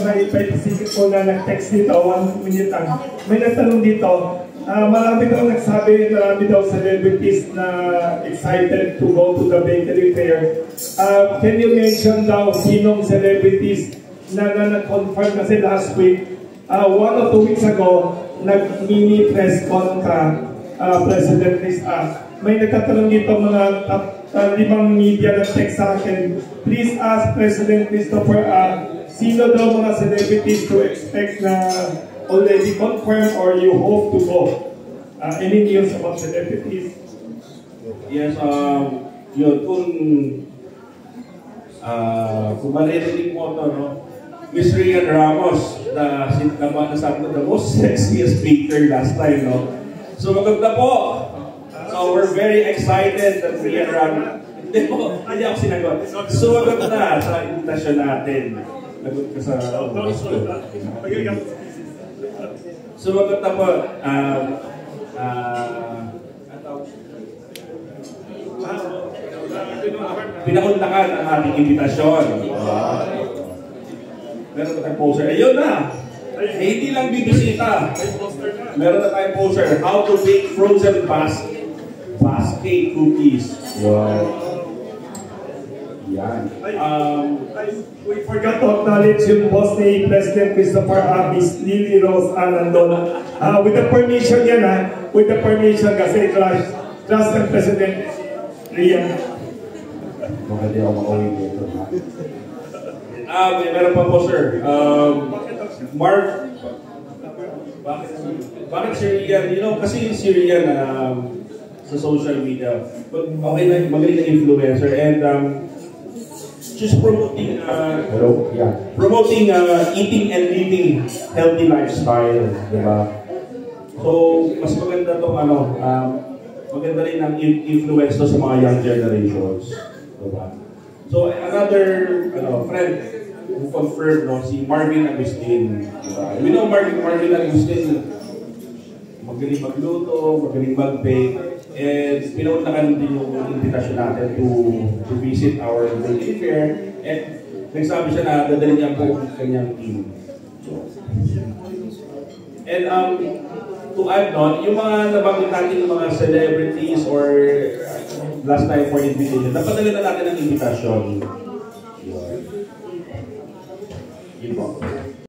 Pacific po na nag-text dito, 1 minute lang. May nagtanong dito, marami daw nagsabi, marami daw celebrities na excited to go to the bakery fair. Can you mention daw sinong celebrities na nag-confirm kasi last week, 1 or 2 weeks ago, nag-mini press con ka, President Chris. May nagtatanong dito mga 5 media na text sa akin. Please ask President Christopher, sino daw mga celebrities to expect na already confirmed or you hope to go? Any news about celebrities? Yes, yun, kung maririnig mo ito, no? Miss Rian Ramos, nasabi ko, the most sexiest speaker last time, no? So maganda po. So we're very excited that Rian Ramos, hindi ako sinagot. So maganda sa invitasyon natin. Lagot ka sa... So maganda po, pinakuntakan ang ating imbitasyon. Meron na tayong poster. Ayun na! Hindi lang bibisita. Meron na tayong poster. How to bake frozen basket cookies. Wow. Yan. We forgot to acknowledge yung boss ni President Christopher Miss Lily Rose Anandon. With the permission yan, with the permission kasi trust ng President Rian. Maganda ako makawin dito. Meron pa po, sir. Mark, bakit si Rian? You know, kasi si Rian sa social media, okay na, magaling na influencer, and she's promoting eating and living healthy lifestyle, diba? So, mas maganda tong maganda rin ang influence to sa mga young generations, diba? So, another friend who confirmed, no, si Marvin Agustin, diba? We know Marvin Agustin, magaling magluto, magaling mag-bake, and pinaunlakan din yung invitation natin to visit our bakery fair, and nagsabi siya na dadalhin niya po ang kanyang team. And to add on, yung mga nabanggit natin yung mga celebrities or last time for invitation, napadala na natin ang invitation.